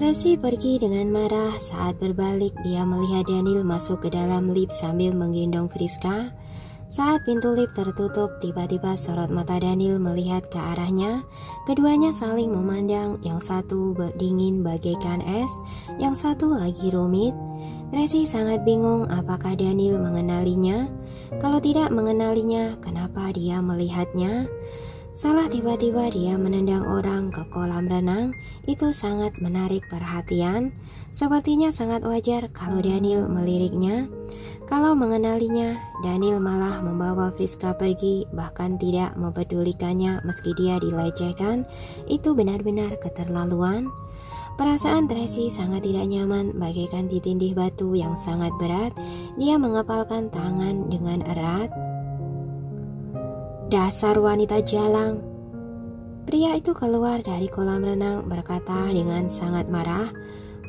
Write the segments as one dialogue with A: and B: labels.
A: Tracy pergi dengan marah. Saat berbalik, dia melihat Daniel masuk ke dalam lift sambil menggendong Friska. Saat pintu lift tertutup, tiba-tiba sorot mata Daniel melihat ke arahnya. Keduanya saling memandang, yang satu dingin bagaikan es, yang satu lagi rumit. Tracy sangat bingung apakah Daniel mengenalinya. Kalau tidak mengenalinya, kenapa dia melihatnya? Salah tiba-tiba dia menendang orang ke kolam renang. Itu sangat menarik perhatian. Sepertinya sangat wajar kalau Daniel meliriknya. Kalau mengenalinya, Daniel malah membawa Friska pergi, bahkan tidak mempedulikannya meski dia dilecehkan. Itu benar-benar keterlaluan. Perasaan Tracy sangat tidak nyaman, bagaikan ditindih batu yang sangat berat. Dia mengepalkan tangan dengan erat. Dasar wanita jalang. Pria itu keluar dari kolam renang berkata dengan sangat marah,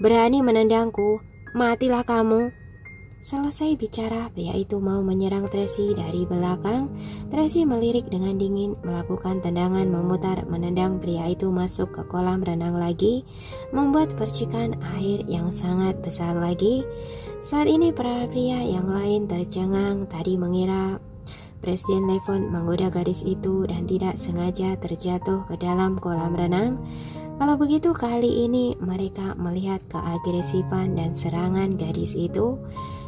A: "Berani menendangku, matilah kamu." Selesai bicara, pria itu mau menyerang Tracy dari belakang. Tracy melirik dengan dingin, melakukan tendangan memutar, menendang pria itu masuk ke kolam renang lagi, membuat percikan air yang sangat besar lagi. Saat ini para pria yang lain tercengang, tadi mengira Presiden Levon menggoda gadis itu dan tidak sengaja terjatuh ke dalam kolam renang. Kalau begitu, kali ini mereka melihat keagresifan dan serangan gadis itu.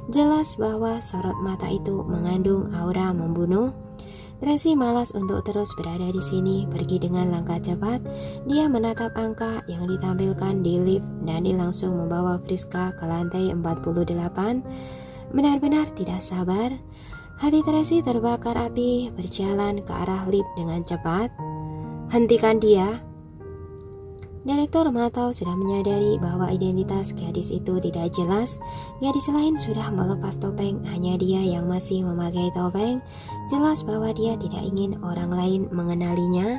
A: Jelas bahwa sorot mata itu mengandung aura membunuh. Tracy malas untuk terus berada di sini, pergi dengan langkah cepat. Dia menatap angka yang ditampilkan di lift. Daniel langsung membawa Friska ke lantai 48. Benar-benar tidak sabar. Hati Tracy terbakar api, berjalan ke arah lift dengan cepat. "Hentikan dia." Direktur Matau sudah menyadari bahwa identitas gadis itu tidak jelas. Gadis lain sudah melepas topeng, hanya dia yang masih memakai topeng. Jelas bahwa dia tidak ingin orang lain mengenalinya.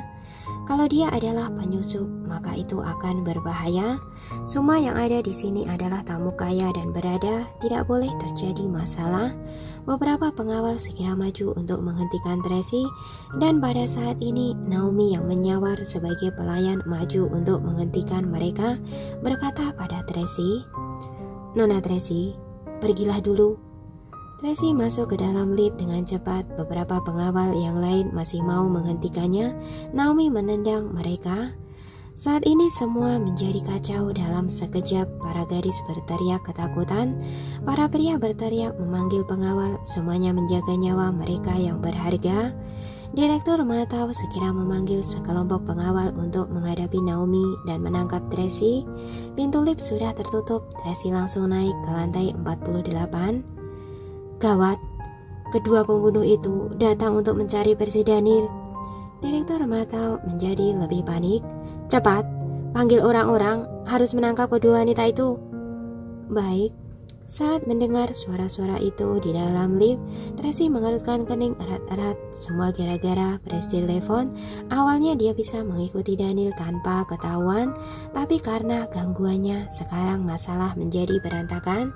A: Kalau dia adalah penyusup, maka itu akan berbahaya. Semua yang ada di sini adalah tamu kaya dan berada, tidak boleh terjadi masalah. Beberapa pengawal segera maju untuk menghentikan Tracy, dan pada saat ini Naomi yang menyawar sebagai pelayan maju untuk menghentikan mereka, berkata pada Tracy, "Nona Tracy, pergilah dulu." Tracy masuk ke dalam lift dengan cepat. Beberapa pengawal yang lain masih mau menghentikannya. Naomi menendang mereka. Saat ini semua menjadi kacau. Dalam sekejap para gadis berteriak ketakutan. Para pria berteriak memanggil pengawal. Semuanya menjaga nyawa mereka yang berharga. Direktur Matau segera memanggil sekelompok pengawal untuk menghadapi Naomi dan menangkap Tracy. Pintu lift sudah tertutup. Tracy langsung naik ke lantai 48. Gawat, kedua pembunuh itu datang untuk mencari Presiden Daniel. Direktur Matau menjadi lebih panik. "Cepat, panggil orang-orang, harus menangkap kedua wanita itu." "Baik." Saat mendengar suara-suara itu di dalam lift, Tracy mengerutkan kening erat-erat. Semua gara-gara Presiden Levon. Awalnya dia bisa mengikuti Daniel tanpa ketahuan, tapi karena gangguannya, sekarang masalah menjadi berantakan.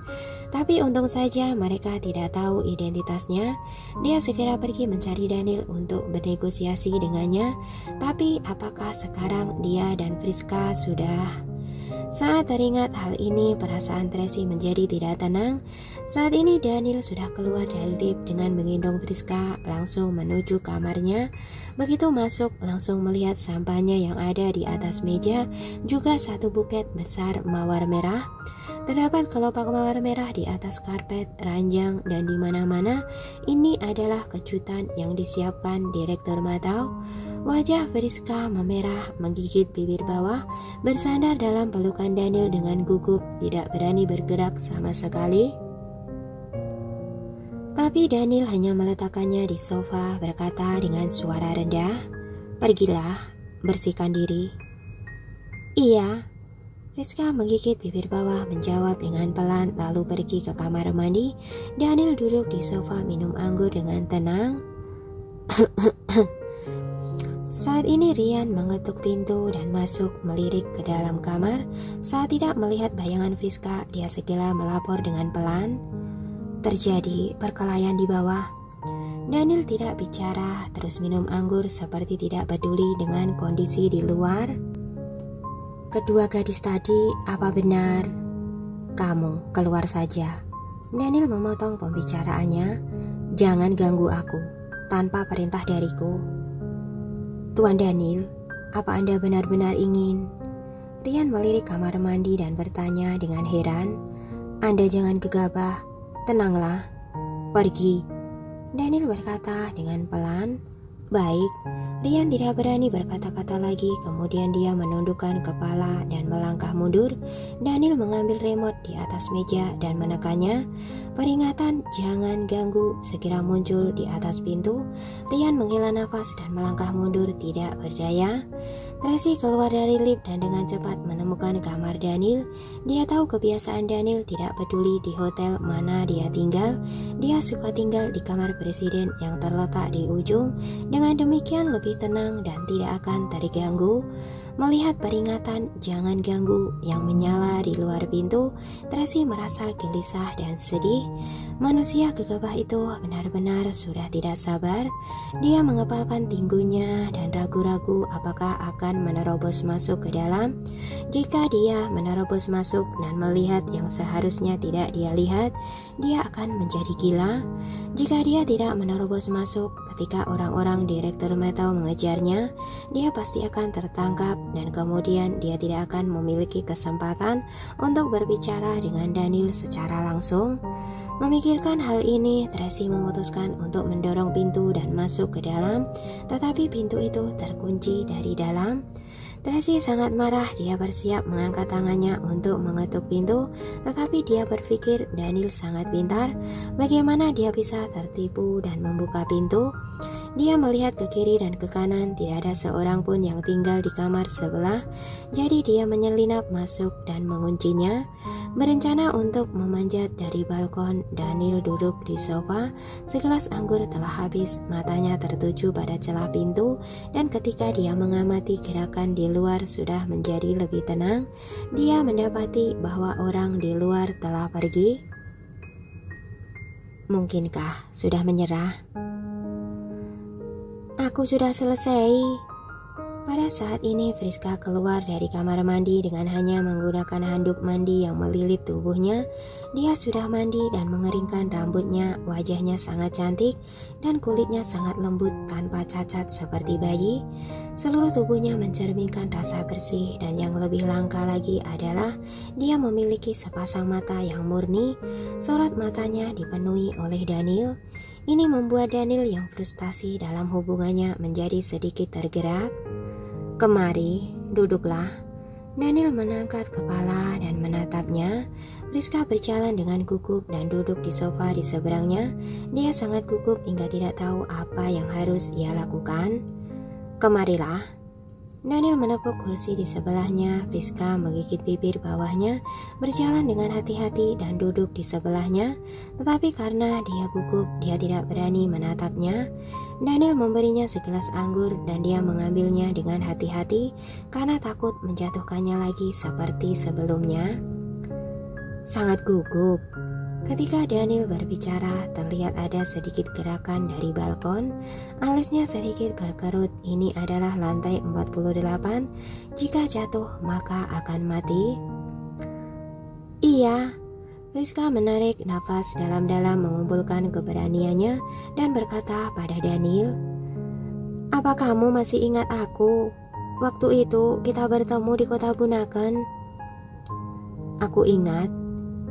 A: Tapi untung saja mereka tidak tahu identitasnya. Dia segera pergi mencari Daniel untuk bernegosiasi dengannya. Tapi apakah sekarang dia dan Friska sudah... Saat teringat hal ini, perasaan Tracy menjadi tidak tenang. Saat ini Daniel sudah keluar dari lift dengan menggendong Friska langsung menuju kamarnya. Begitu masuk, langsung melihat sampahnya yang ada di atas meja, juga satu buket besar mawar merah. Terdapat kelopak mawar merah di atas karpet, ranjang, dan di mana-mana. Ini adalah kejutan yang disiapkan Direktur Matau. Wajah Friska memerah, menggigit bibir bawah, bersandar dalam pelukan Daniel dengan gugup, tidak berani bergerak sama sekali. Tapi Daniel hanya meletakkannya di sofa, berkata dengan suara rendah, "Pergilah, bersihkan diri." "Iya." Friska menggigit bibir bawah, menjawab dengan pelan, lalu pergi ke kamar mandi. Daniel duduk di sofa minum anggur dengan tenang. Saat ini Rian mengetuk pintu dan masuk melirik ke dalam kamar. Saat tidak melihat bayangan Friska, dia segera melapor dengan pelan, "Terjadi perkelahian di bawah." Daniel tidak bicara, terus minum anggur seperti tidak peduli dengan kondisi di luar. Kedua gadis tadi, apa benar? Kamu keluar saja. Daniel memotong pembicaraannya. Jangan ganggu aku tanpa perintah dariku. Tuan Daniel, apa Anda benar-benar ingin? Rian melirik kamar mandi dan bertanya dengan heran. Anda jangan gegabah, tenanglah. Pergi. Daniel berkata dengan pelan. Baik. Rian tidak berani berkata-kata lagi, kemudian dia menundukkan kepala dan melangkah mundur. Daniel mengambil remote di atas meja dan menekannya. Peringatan jangan ganggu segera muncul di atas pintu. Rian menghela nafas dan melangkah mundur tidak berdaya. Tracy keluar dari lift dan dengan cepat menemukan kamar Daniel. Dia tahu kebiasaan Daniel tidak peduli di hotel mana dia tinggal. Dia suka tinggal di kamar presiden yang terletak di ujung. Dengan demikian lebih tenang dan tidak akan terganggu. Melihat peringatan jangan ganggu yang menyala di luar pintu, Tracy merasa gelisah dan sedih. Manusia gegabah itu benar-benar sudah tidak sabar. Dia mengepalkan tinggunya dan ragu-ragu apakah akan menerobos masuk ke dalam. Jika dia menerobos masuk dan melihat yang seharusnya tidak dia lihat, dia akan menjadi gila. Jika dia tidak menerobos masuk ketika orang-orang direktur metal mengejarnya, dia pasti akan tertangkap dan kemudian dia tidak akan memiliki kesempatan untuk berbicara dengan Daniel secara langsung. Memikirkan hal ini, Tracy memutuskan untuk mendorong pintu dan masuk ke dalam, tetapi pintu itu terkunci dari dalam. Tracy sangat marah, dia bersiap mengangkat tangannya untuk mengetuk pintu, tetapi dia berpikir Daniel sangat pintar, bagaimana dia bisa tertipu dan membuka pintu. Dia melihat ke kiri dan ke kanan, tidak ada seorang pun yang tinggal di kamar sebelah, jadi dia menyelinap masuk dan menguncinya. Berencana untuk memanjat dari balkon, Daniel duduk di sofa. Segelas anggur telah habis, matanya tertuju pada celah pintu, dan ketika dia mengamati gerakan di luar sudah menjadi lebih tenang, dia mendapati bahwa orang di luar telah pergi. Mungkinkah sudah menyerah? Aku sudah selesai. Pada saat ini Friska keluar dari kamar mandi dengan hanya menggunakan handuk mandi yang melilit tubuhnya. Dia sudah mandi dan mengeringkan rambutnya. Wajahnya sangat cantik dan kulitnya sangat lembut tanpa cacat seperti bayi. Seluruh tubuhnya mencerminkan rasa bersih, dan yang lebih langka lagi adalah dia memiliki sepasang mata yang murni. Sorot matanya dipenuhi oleh Daniel. Ini membuat Daniel yang frustasi dalam hubungannya menjadi sedikit tergerak. Kemari, duduklah. Daniel mengangkat kepala dan menatapnya. Friska berjalan dengan gugup dan duduk di sofa di seberangnya. Dia sangat gugup hingga tidak tahu apa yang harus ia lakukan. Kemarilah. Daniel menepuk kursi di sebelahnya. Friska menggigit bibir bawahnya, berjalan dengan hati-hati dan duduk di sebelahnya. Tetapi karena dia gugup, dia tidak berani menatapnya. Daniel memberinya segelas anggur dan dia mengambilnya dengan hati-hati karena takut menjatuhkannya lagi seperti sebelumnya. Sangat gugup. Ketika Daniel berbicara, terlihat ada sedikit gerakan dari balkon. Alisnya sedikit berkerut. Ini adalah lantai 48. Jika jatuh, maka akan mati. Iya. Friska menarik nafas dalam-dalam mengumpulkan keberaniannya dan berkata pada Daniel, "Apa kamu masih ingat aku? Waktu itu kita bertemu di kota Bunaken." "Aku ingat,"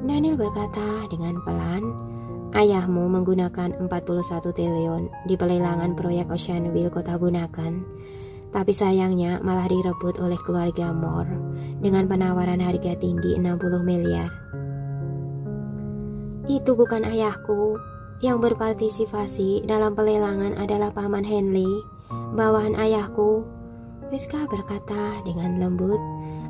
A: Daniel berkata dengan pelan. "Ayahmu menggunakan 41 triliun di pelelangan proyek Ocean Wheel kota Bunaken. Tapi sayangnya malah direbut oleh keluarga Moore dengan penawaran harga tinggi 60 miliar. Itu bukan ayahku. Yang berpartisipasi dalam pelelangan adalah Paman Henley, bawahan ayahku." Friska berkata dengan lembut.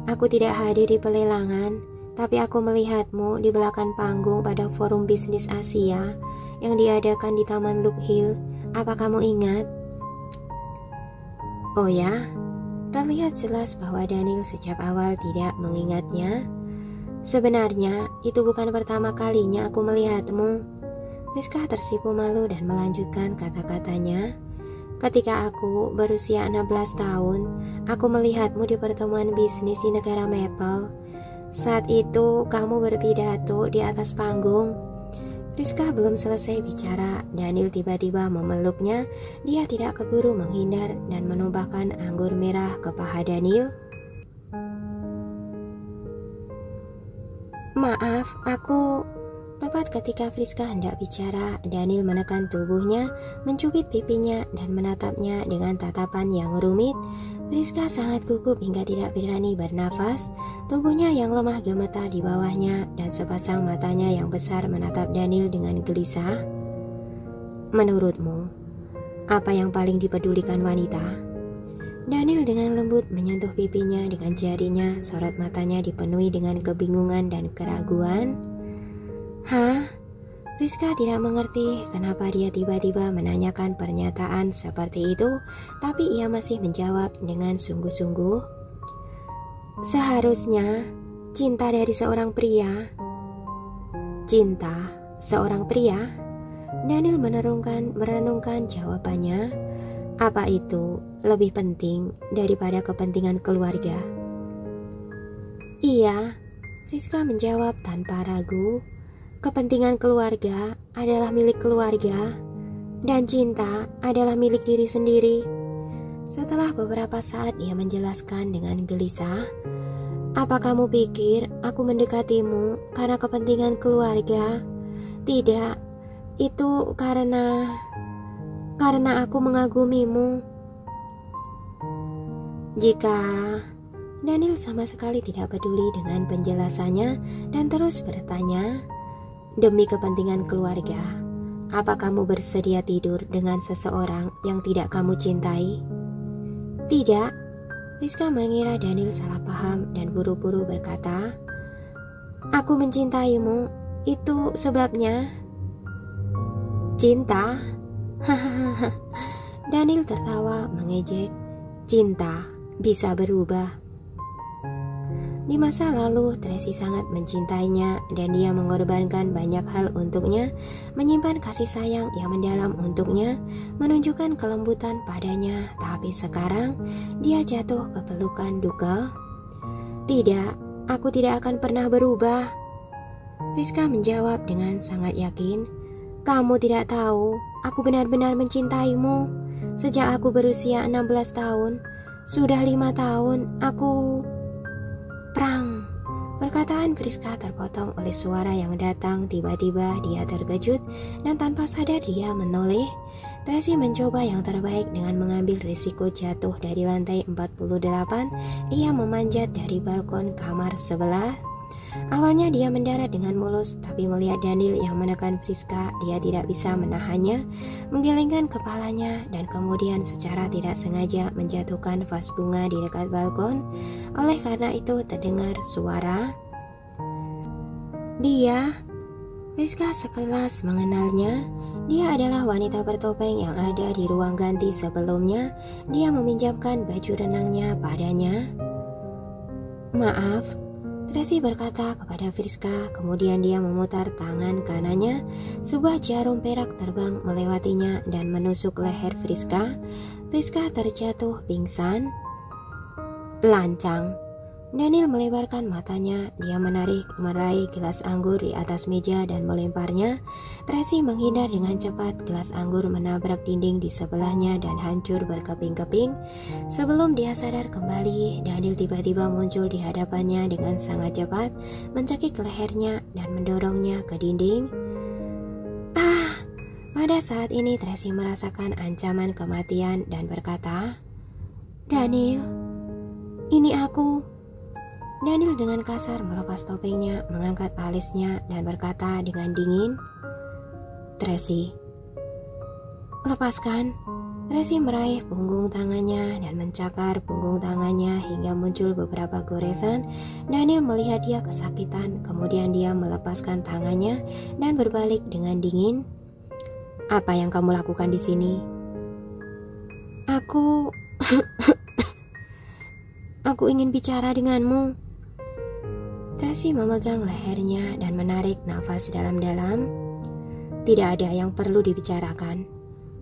A: "Aku tidak hadir di pelelangan, tapi aku melihatmu di belakang panggung pada forum bisnis Asia yang diadakan di Taman Look Hill. Apa kamu ingat?" "Oh ya?" Terlihat jelas bahwa Daniel sejak awal tidak mengingatnya. "Sebenarnya itu bukan pertama kalinya aku melihatmu." Friska tersipu malu dan melanjutkan kata-katanya. Ketika aku berusia 16 tahun, aku melihatmu di pertemuan bisnis di negara Maple. Saat itu kamu berpidato di atas panggung. Friska belum selesai bicara, Daniel tiba-tiba memeluknya. Dia tidak keburu menghindar dan menumpahkan anggur merah ke paha Daniel. Maaf, aku... Tepat ketika Friska hendak bicara, Daniel menekan tubuhnya, mencubit pipinya dan menatapnya dengan tatapan yang rumit. Friska sangat gugup hingga tidak berani bernafas. Tubuhnya yang lemah gemetar di bawahnya dan sepasang matanya yang besar menatap Daniel dengan gelisah. Menurutmu, apa yang paling dipedulikan wanita? Daniel dengan lembut menyentuh pipinya dengan jarinya, sorot matanya dipenuhi dengan kebingungan dan keraguan. Hah? Friska tidak mengerti kenapa dia tiba-tiba menanyakan pernyataan seperti itu, tapi ia masih menjawab dengan sungguh-sungguh. Seharusnya cinta dari seorang pria. Cinta seorang pria? Daniel merenungkan jawabannya. Apa itu lebih penting daripada kepentingan keluarga? Iya, Friska menjawab tanpa ragu. Kepentingan keluarga adalah milik keluarga, dan cinta adalah milik diri sendiri. Setelah beberapa saat ia menjelaskan dengan gelisah, apa kamu pikir aku mendekatimu karena kepentingan keluarga? Tidak, itu karena aku mengagumimu. Jika Daniel sama sekali tidak peduli dengan penjelasannya dan terus bertanya, demi kepentingan keluarga, apa kamu bersedia tidur dengan seseorang yang tidak kamu cintai? Tidak. Friska mengira Daniel salah paham dan buru-buru berkata, aku mencintaimu, itu sebabnya. Cinta? Hahaha. Daniel tertawa mengejek. Cinta bisa berubah. Di masa lalu, Tracy sangat mencintainya dan dia mengorbankan banyak hal untuknya, menyimpan kasih sayang yang mendalam untuknya, menunjukkan kelembutan padanya. Tapi sekarang, dia jatuh ke pelukan duka. Tidak, aku tidak akan pernah berubah. Friska menjawab dengan sangat yakin. Kamu tidak tahu, aku benar-benar mencintaimu. Sejak aku berusia 16 tahun, sudah 5 tahun, aku... Prang. Perkataan Friska terpotong oleh suara yang datang. Tiba-tiba dia terkejut dan tanpa sadar dia menoleh. Tracy mencoba yang terbaik dengan mengambil risiko jatuh dari lantai 48. Ia memanjat dari balkon kamar sebelah. Awalnya dia mendarat dengan mulus, tapi melihat Daniel yang menekan Friska, dia tidak bisa menahannya, menggelengkan kepalanya dan kemudian secara tidak sengaja menjatuhkan vas bunga di dekat balkon. Oleh karena itu terdengar suara. Dia, Friska sekelas mengenalnya. Dia adalah wanita bertopeng yang ada di ruang ganti sebelumnya. Dia meminjamkan baju renangnya padanya. Maaf, Tracy berkata kepada Friska, kemudian dia memutar tangan kanannya. Sebuah jarum perak terbang melewatinya dan menusuk leher Friska. Friska terjatuh pingsan. Lancang. Daniel melebarkan matanya. Dia meraih gelas anggur di atas meja dan melemparnya. Tracy menghindar dengan cepat. Gelas anggur menabrak dinding di sebelahnya dan hancur berkeping-keping. Sebelum dia sadar kembali, Daniel tiba-tiba muncul di hadapannya dengan sangat cepat, mencekik lehernya dan mendorongnya ke dinding. Pada saat ini Tracy merasakan ancaman kematian dan berkata, Daniel, ini aku. Daniel dengan kasar melepas topengnya, mengangkat alisnya dan berkata dengan dingin, Tracy, lepaskan. Tracy meraih punggung tangannya dan mencakar punggung tangannya hingga muncul beberapa goresan. Daniel melihat dia kesakitan, kemudian dia melepaskan tangannya dan berbalik dengan dingin. Apa yang kamu lakukan di sini? Aku ingin bicara denganmu. Tracy memegang lehernya dan menarik nafas dalam-dalam. Tidak ada yang perlu dibicarakan.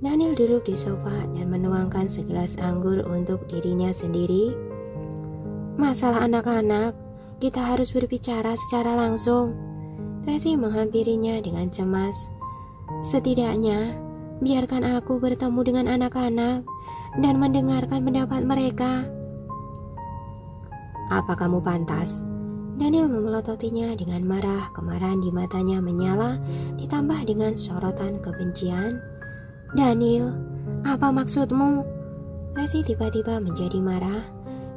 A: Daniel duduk di sofa dan menuangkan segelas anggur untuk dirinya sendiri. Masalah anak-anak, kita harus berbicara secara langsung. Tracy menghampirinya dengan cemas. Setidaknya, biarkan aku bertemu dengan anak-anak dan mendengarkan pendapat mereka. Apa kamu pantas? Daniel memelototinya dengan marah, kemarahan di matanya menyala, ditambah dengan sorotan kebencian. Daniel, apa maksudmu? Tracy tiba-tiba menjadi marah.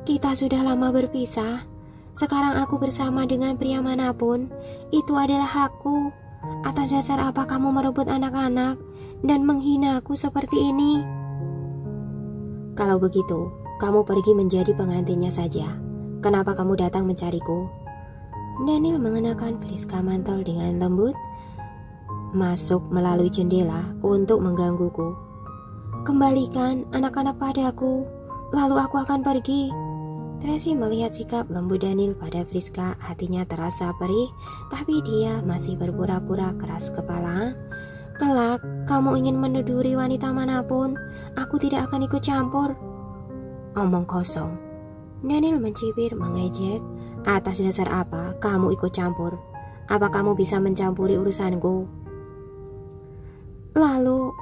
A: Kita sudah lama berpisah. Sekarang aku bersama dengan pria manapun. Itu adalah hakku. Atas dasar apa kamu merebut anak-anak dan menghina aku seperti ini? Kalau begitu, kamu pergi menjadi pengantinnya saja. Kenapa kamu datang mencariku? Daniel mengenakan Friska mantel dengan lembut, masuk melalui jendela untuk menggangguku. Kembalikan anak-anak padaku, lalu aku akan pergi. Tracy melihat sikap lembut Daniel pada Friska, hatinya terasa perih, tapi dia masih berpura-pura keras kepala. Kelak, kamu ingin menuduri wanita manapun, aku tidak akan ikut campur. Omong kosong. Daniel mencibir mengejek. Atas dasar apa kamu ikut campur? Apa kamu bisa mencampuri urusanku? Lalu,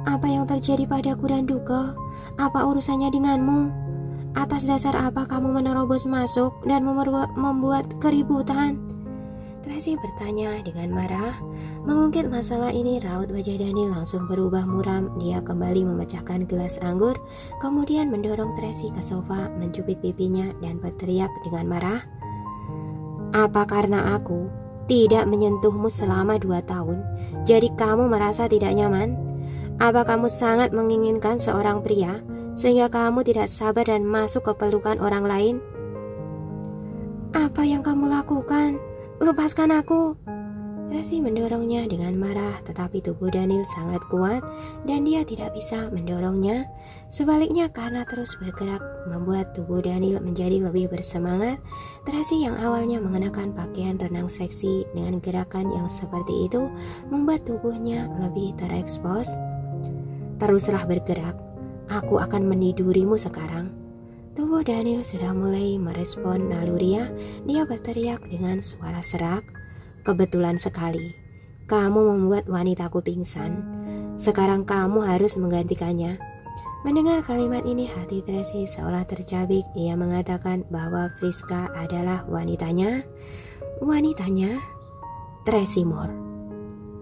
A: apa yang terjadi padaku dan Duke? Apa urusannya denganmu? Atas dasar apa kamu menerobos masuk dan membuat keributan? Tracy bertanya dengan marah. Mengungkit masalah ini, raut wajah Daniel langsung berubah muram. Dia kembali memecahkan gelas anggur, kemudian mendorong Tracy ke sofa, mencubit pipinya dan berteriak dengan marah. Apa karena aku tidak menyentuhmu selama 2 tahun, jadi kamu merasa tidak nyaman? Apa kamu sangat menginginkan seorang pria, sehingga kamu tidak sabar dan masuk ke pelukan orang lain? Apa yang kamu lakukan? Lepaskan aku! Tracy mendorongnya dengan marah, tetapi tubuh Daniel sangat kuat dan dia tidak bisa mendorongnya. Sebaliknya, karena terus bergerak membuat tubuh Daniel menjadi lebih bersemangat. Tracy yang awalnya mengenakan pakaian renang seksi dengan gerakan yang seperti itu membuat tubuhnya lebih terekspos. Teruslah bergerak, aku akan menidurimu sekarang. Tubuh Daniel sudah mulai merespon naluriah. Dia berteriak dengan suara serak. Kebetulan sekali, kamu membuat wanitaku pingsan. Sekarang kamu harus menggantikannya. Mendengar kalimat ini, hati Tracy seolah tercabik. Dia mengatakan bahwa Friska adalah wanitanya. Wanitanya? Tracy Moore.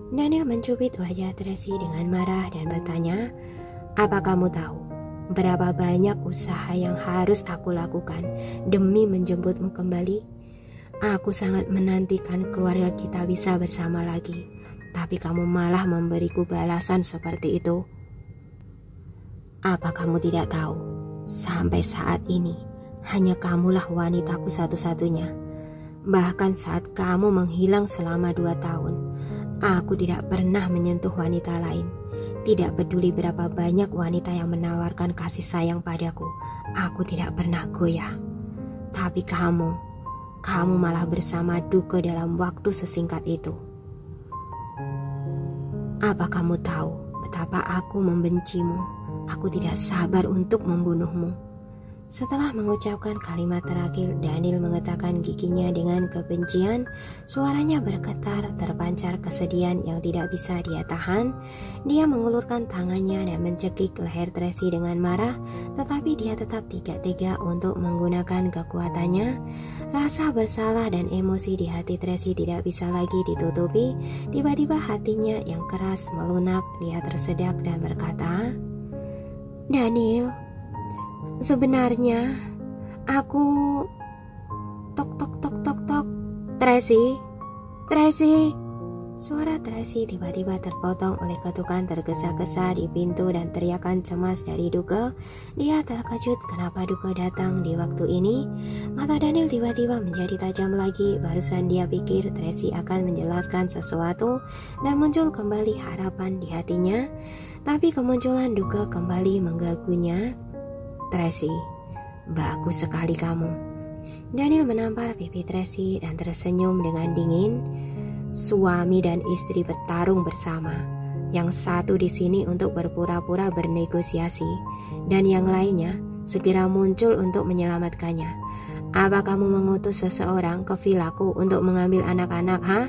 A: Daniel mencubit wajah Tracy dengan marah dan bertanya, apa kamu tahu berapa banyak usaha yang harus aku lakukan demi menjemputmu kembali? Aku sangat menantikan keluarga kita bisa bersama lagi, tapi kamu malah memberiku balasan seperti itu. Apa kamu tidak tahu, sampai saat ini hanya kamulah wanitaku satu-satunya. Bahkan saat kamu menghilang selama 2 tahun, aku tidak pernah menyentuh wanita lain. Tidak peduli berapa banyak wanita yang menawarkan kasih sayang padaku, aku tidak pernah goyah. Tapi kamu malah bersama Duke dalam waktu sesingkat itu. Apa kamu tahu betapa aku membencimu? Aku tidak sabar untuk membunuhmu. Setelah mengucapkan kalimat terakhir, Daniel mengetakkan giginya dengan kebencian. Suaranya bergetar, terpancar kesedihan yang tidak bisa dia tahan. Dia mengulurkan tangannya dan mencekik leher Tracy dengan marah, tetapi dia tetap tidak tega untuk menggunakan kekuatannya. Rasa bersalah dan emosi di hati Tracy tidak bisa lagi ditutupi. Tiba-tiba hatinya yang keras melunak. Dia tersedak dan berkata, Daniel, sebenarnya aku tok tok tok tok tok. Tracy. Suara Tracy tiba-tiba terpotong oleh ketukan tergesa-gesa di pintu dan teriakan cemas dari Duke. Dia terkejut kenapa Duke datang di waktu ini. Mata Daniel tiba-tiba menjadi tajam lagi. Barusan dia pikir Tracy akan menjelaskan sesuatu dan muncul kembali harapan di hatinya. Tapi kemunculan Duke kembali mengganggunya. Tracy, bagus sekali kamu. Daniel menampar pipi Tracy dan tersenyum dengan dingin. Suami dan istri bertarung bersama. yang satu di sini untuk berpura-pura bernegosiasi, dan yang lainnya segera muncul untuk menyelamatkannya. Apa kamu mengutus seseorang ke vilaku untuk mengambil anak-anak, ha?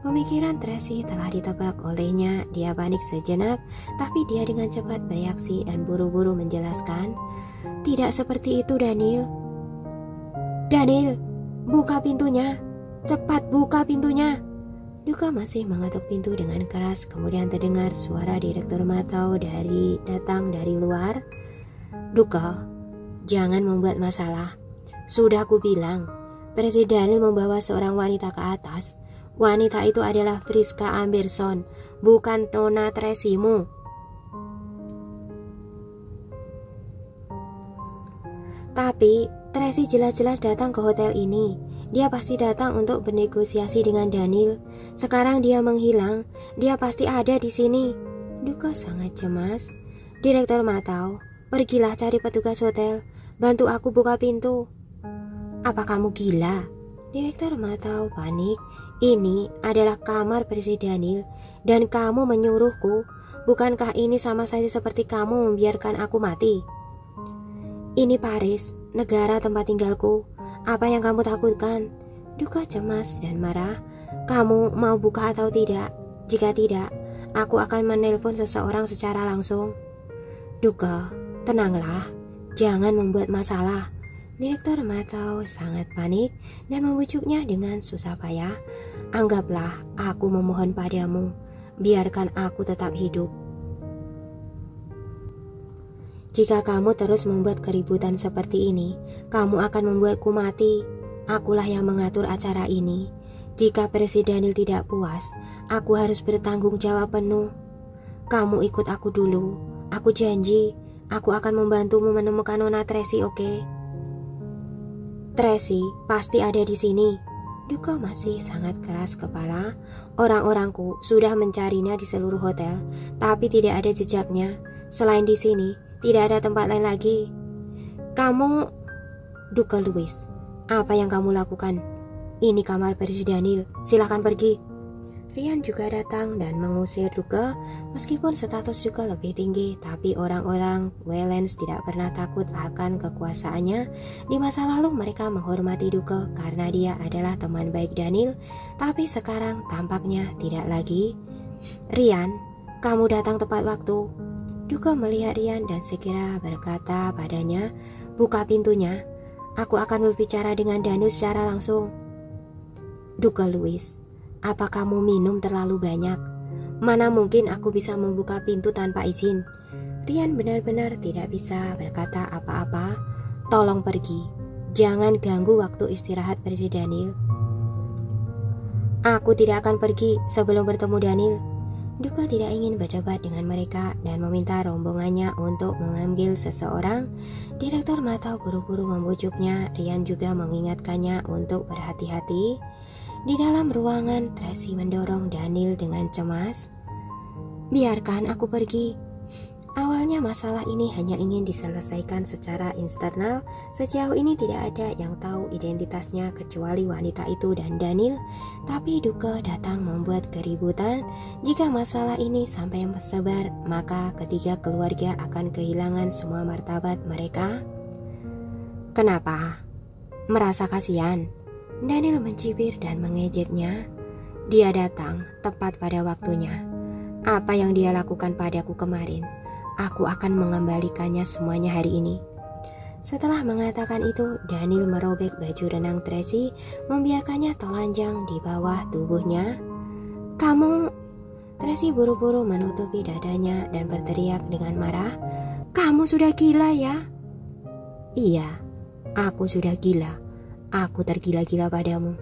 A: Pemikiran Tracy telah ditebak olehnya. Dia panik sejenak, tapi dia dengan cepat bereaksi dan buru-buru menjelaskan. Tidak seperti itu, Daniel. Daniel, buka pintunya. Cepat buka pintunya. Duka masih mengetuk pintu dengan keras. Kemudian terdengar suara Direktur Matau datang dari luar. Duka, jangan membuat masalah. Sudah aku bilang, Presiden Daniel membawa seorang wanita ke atas. Wanita itu adalah Friska Amberson, bukan Nona Tracymu. Tapi Tracy jelas-jelas datang ke hotel ini. Dia pasti datang untuk bernegosiasi dengan Daniel. Sekarang dia menghilang. Dia pasti ada di sini. Duka sangat cemas. Direktur Matau, pergilah cari petugas hotel. Bantu aku buka pintu. Apa kamu gila? Direktur Matau panik. Ini adalah kamar Presiden Daniel dan kamu menyuruhku. Bukankah ini sama saja seperti kamu membiarkan aku mati? Ini Paris, negara tempat tinggalku. Apa yang kamu takutkan? Duka cemas dan marah. Kamu mau buka atau tidak? Jika tidak, aku akan menelpon seseorang secara langsung. Duka, tenanglah. Jangan membuat masalah. Direktur Matau sangat panik dan membujuknya dengan susah payah. Anggaplah aku memohon padamu, biarkan aku tetap hidup. Jika kamu terus membuat keributan seperti ini, kamu akan membuatku mati. Akulah yang mengatur acara ini. Jika Presiden Daniel tidak puas, aku harus bertanggung jawab penuh. Kamu ikut aku dulu. Aku janji, aku akan membantumu menemukan Nona Tracy, oke? Tracy pasti ada di sini. Duka masih sangat keras kepala. Orang-orangku sudah mencarinya di seluruh hotel, tapi tidak ada jejaknya. Selain di sini, tidak ada tempat lain lagi. Kamu, Duka Louis, apa yang kamu lakukan? Ini kamar Presiden Daniel, silakan pergi. Ryan juga datang dan mengusir Duka. Meskipun status Duka lebih tinggi, tapi orang-orang Waylands tidak pernah takut akan kekuasaannya. Di masa lalu mereka menghormati Duka karena dia adalah teman baik Daniel, tapi sekarang tampaknya tidak lagi. Ryan, kamu datang tepat waktu. Duka melihat Ryan dan segera berkata padanya, buka pintunya. Aku akan berbicara dengan Daniel secara langsung. Duka Louis, apa kamu minum terlalu banyak? Mana mungkin aku bisa membuka pintu tanpa izin? Ryan benar-benar tidak bisa berkata apa-apa. Tolong pergi. Jangan ganggu waktu istirahat Presiden Daniel. Aku tidak akan pergi sebelum bertemu Daniel. Duka tidak ingin berdebat dengan mereka dan meminta rombongannya untuk mengambil seseorang. Direktur Matau buru-buru membujuknya. Ryan juga mengingatkannya untuk berhati-hati. Di dalam ruangan, Tracy mendorong Daniel dengan cemas. Biarkan aku pergi. Awalnya masalah ini hanya ingin diselesaikan secara internal. Sejauh ini tidak ada yang tahu identitasnya kecuali wanita itu dan Daniel. Tapi Duka datang membuat keributan. Jika masalah ini sampai tersebar, maka ketiga keluarga akan kehilangan semua martabat mereka. Kenapa? Merasa kasihan? Daniel mencibir dan mengejeknya. Dia datang tepat pada waktunya. Apa yang dia lakukan padaku kemarin, aku akan mengembalikannya semuanya hari ini. Setelah mengatakan itu, Daniel merobek baju renang Tracy, membiarkannya telanjang di bawah tubuhnya. Kamu... Tracy buru-buru menutupi dadanya dan berteriak dengan marah. Kamu sudah gila ya? Iya, aku sudah gila. Aku tergila-gila padamu.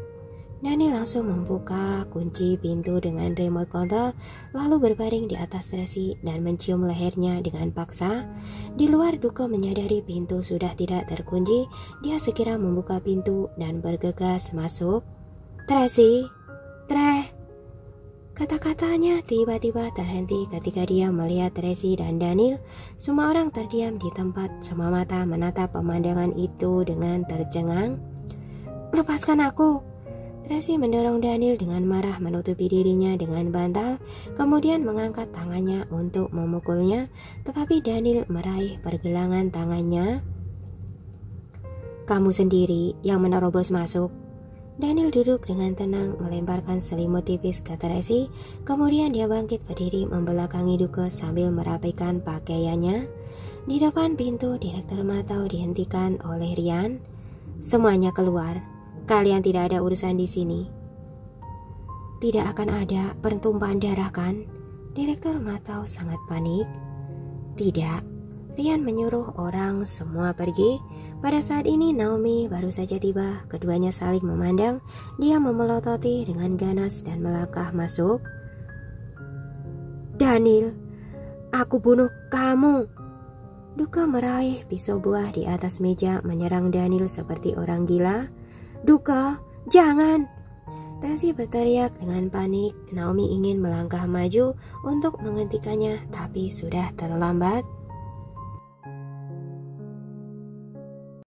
A: Daniel langsung membuka kunci pintu dengan remote control, lalu berbaring di atas Tracy dan mencium lehernya dengan paksa. Di luar, Duka menyadari pintu sudah tidak terkunci. Dia segera membuka pintu dan bergegas masuk. Tracy, kata-katanya tiba-tiba terhenti ketika dia melihat Tracy dan Daniel. Semua orang terdiam di tempat, semua mata menatap pemandangan itu dengan tercengang. Lepaskan aku. Tracy mendorong Daniel dengan marah menutupi dirinya dengan bantal, kemudian mengangkat tangannya untuk memukulnya, tetapi Daniel meraih pergelangan tangannya. Kamu sendiri yang menerobos masuk. Daniel duduk dengan tenang melemparkan selimut tipis ke Tracy, kemudian dia bangkit berdiri membelakangi Duke sambil merapikan pakaiannya. Di depan pintu, Direktur Matau dihentikan oleh Ryan. Semuanya keluar. Kalian tidak ada urusan di sini. Tidak akan ada pertumpahan darah kan? Direktur Matau sangat panik. Tidak. Ryan menyuruh orang semua pergi. Pada saat ini Naomi baru saja tiba. Keduanya saling memandang. Dia memelototi dengan ganas dan melangkah masuk. Daniel, aku bunuh kamu. Duke meraih pisau buah di atas meja menyerang Daniel seperti orang gila. Duke, jangan! Tracy berteriak dengan panik. Naomi ingin melangkah maju untuk menghentikannya, tapi sudah terlambat.